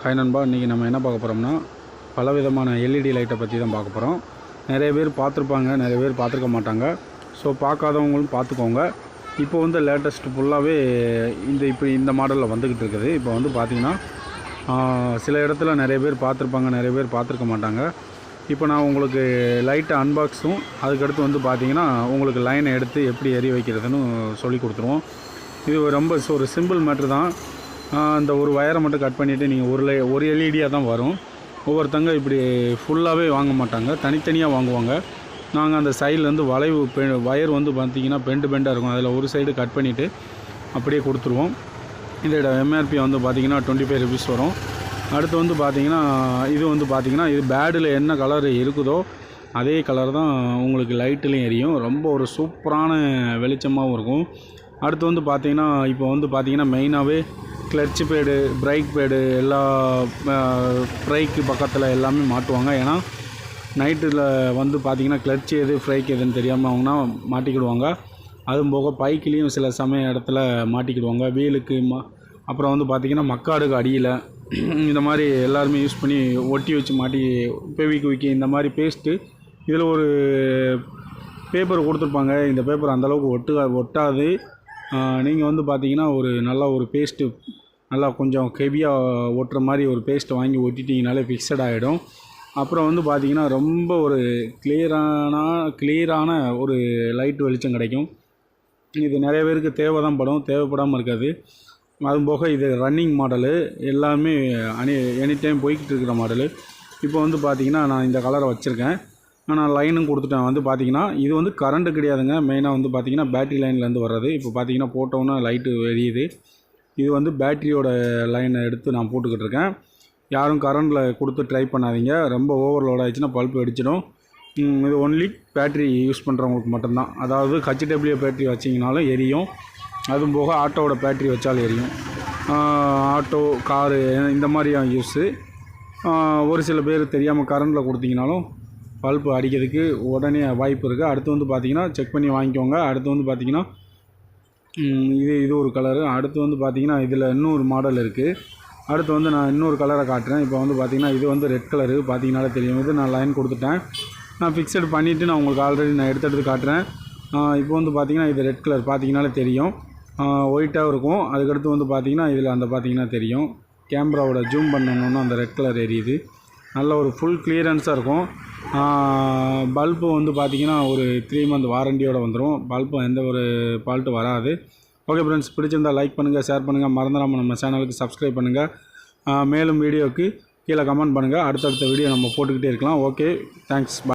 Hi நண்பா, இன்றைக்கி நம்ம என்ன பார்க்க போகிறோம்னா பலவிதமான எல்இடி லைட்டை பற்றி தான் பார்க்க போகிறோம். நிறைய பேர் பார்த்துருப்பாங்க, நிறைய பேர் பார்த்துருக்க மாட்டாங்க. ஸோ பார்க்காதவங்களும் பார்த்துக்கோங்க. இப்போ வந்து லேட்டஸ்ட் ஃபுல்லாகவே இந்த மாடலில் வந்துக்கிட்டு இருக்குது. இப்போ வந்து பார்த்திங்கன்னா சில இடத்துல நிறைய பேர் பார்த்துருப்பாங்க, நிறைய பேர் பார்த்துருக்க மாட்டாங்க. இப்போ நான் உங்களுக்கு லைட்டை அன்பாக்ஸும் அதுக்கடுத்து வந்து பார்த்திங்கன்னா உங்களுக்கு லைனை எடுத்து எப்படி எரிய வைக்கிறதுன்னு சொல்லி கொடுத்துருவோம். இது ரொம்ப ஒரு சிம்பிள் மேட்ரு தான். அந்த ஒரு வயரை மட்டும் கட் பண்ணிவிட்டு நீங்கள் ஒரு எல்இடியாக தான் வரும். ஒவ்வொருத்தங்க இப்படி ஃபுல்லாகவே வாங்க மாட்டாங்க, தனித்தனியாக வாங்குவாங்க. நாங்கள் அந்த சைட்லேருந்து வயர் வந்து பார்த்திங்கன்னா பெண்டாக இருக்கும். அதில் ஒரு சைடு கட் பண்ணிவிட்டு அப்படியே கொடுத்துருவோம். இதோட எம்ஆர்பி வந்து பார்த்திங்கன்னா 25 rupees வரும். அடுத்து வந்து பார்த்திங்கன்னா இது பேடில் என்ன கலர் இருக்குதோ அதே கலர் தான் உங்களுக்கு லைட்டுலேயும் எரியும். ரொம்ப ஒரு சூப்பரான வெளிச்சமாகவும் இருக்கும். அடுத்து வந்து பார்த்திங்கன்னா இப்போ வந்து பார்த்திங்கன்னா மெயினாகவே கிளட்ச் பேடு, பிரேக் பேடு எல்லா பிரேக்கு பக்கத்தில் எல்லாமே மாட்டுவாங்க. ஏன்னா நைட்டில் வந்து பார்த்திங்கன்னா கிளட்ச் எது பிரேக் எதுன்னு தெரியாமல் அவங்கன்னா மாட்டிக்கிடுவாங்க. அதுவும் போக பைக்கிலையும் சில சமய இடத்துல மாட்டிக்கிடுவாங்க. வீலுக்கு அப்புறம் வந்து பார்த்திங்கன்னா மக்காடுக்கு அடியில் இந்த மாதிரி எல்லாருமே யூஸ் பண்ணி ஒட்டி வச்சு மாட்டி பெவிக்விக்கு இந்த மாதிரி பேஸ்ட்டு இதில் ஒரு பேப்பர் கொடுத்துருப்பாங்க. இந்த பேப்பர் அந்தளவுக்கு ஒட்டாது. நீங்கள் வந்து பார்த்திங்கன்னா ஒரு பேஸ்ட்டு நல்லா கொஞ்சம் ஹெவியாக ஒட்டுற மாதிரி ஒரு பேஸ்ட்டை வாங்கி ஒட்டிட்டிங்கனாலே ஃபிக்ஸட் ஆகிடும். அப்புறம் வந்து பார்த்திங்கன்னா ரொம்ப ஒரு கிளியரான ஒரு லைட் வெளிச்சம் கிடைக்கும். இது நிறைய பேருக்கு தேவைப்படாமல் இருக்காது. அதுவும் போக இது ரன்னிங் மாடலு, எல்லாமே எனி டைம் போய்கிட்டு இருக்கிற மாடலு. இப்போ வந்து பார்த்திங்கன்னா நான் இந்த கலரை வச்சுருக்கேன். நான் லைனும் கொடுத்துட்டேன். வந்து பார்த்திங்கன்னா இது வந்து கரண்ட்டு கிடையாதுங்க. மெயினாக வந்து பார்த்திங்கன்னா பேட்ரி லைன்லேருந்து வர்றது. இப்போ பார்த்திங்கன்னா போட்டோன்னா லைட்டு எரியுது. இது வந்து பேட்டரியோட லைனை எடுத்து நான் போட்டுக்கிட்டு இருக்கேன். யாரும் கரண்டில் கொடுத்து ட்ரை பண்ணாதீங்க. ரொம்ப ஓவர்லோட் ஆகிடுச்சுன்னா பல்ப் வெடிச்சிடும். இது ஒன்லி பேட்ரி யூஸ் பண்ணுறவங்களுக்கு மட்டும்தான். அதாவது ஹெச்டபிள்யூ பேட்ரி வச்சிங்கனாலும் எரியும். அதுவும் போக ஆட்டோவோட பேட்ரி வச்சாலும் எரியும். ஆட்டோ, காரு இந்த மாதிரியான யூஸு. ஒரு சில பேர் தெரியாமல் கரண்டில் கொடுத்தீங்கனாலும் பல்ப்பு அடிக்கிறதுக்கு உடனே வாய்ப்பு இருக்குது. அடுத்து வந்து பார்த்திங்கன்னா செக் பண்ணி வாங்கிக்கோங்க. அடுத்து வந்து பார்த்திங்கன்னா இது ஒரு கலரு. அடுத்து வந்து பார்த்திங்கன்னா இதில் இன்னொரு மாடல் இருக்குது. அடுத்து வந்து நான் இன்னொரு கலரை காட்டுறேன். இப்போ வந்து பார்த்திங்கன்னா இது வந்து ரெட் கலரு. பார்த்திங்கனாலே தெரியும். இது நான் லைன் கொடுத்துட்டேன். நான் ஃபிக்ஸட் பண்ணிவிட்டு நான் உங்களுக்கு ஆல்ரெடி நான் எடுத்து காட்டுறேன். இப்போ வந்து பார்த்திங்கன்னா இது ரெட் கலர். பார்த்திங்கனாலே தெரியும், ஒயிட்டாக இருக்கும். அதுக்கடுத்து வந்து பார்த்திங்கன்னா இதில் பார்த்திங்கன்னா தெரியும், கேமராவோட ஜூம் பண்ணணுன்னா அந்த ரெட் கலர் எரியுது. நல்ல ஒரு ஃபுல் கிளியரன்ஸாக இருக்கும். பல்பு வந்து பார்த்திங்கன்னா ஒரு 3 month வாரண்டியோடு வந்துடும். பல்பு எந்த ஒரு ஃபால்ட்டும் வராது. ஓகே ஃப்ரெண்ட்ஸ், பிடிச்சிருந்தால் லைக் பண்ணுங்கள், ஷேர் பண்ணுங்கள். மறந்துடாமல் நம்ம சேனலுக்கு சப்ஸ்கிரைப் பண்ணுங்கள். மேலும் வீடியோவுக்கு கீழே கமெண்ட் பண்ணுங்கள். அடுத்தடுத்த வீடியோ நம்ம போட்டுக்கிட்டே இருக்கலாம். Okay, thanks.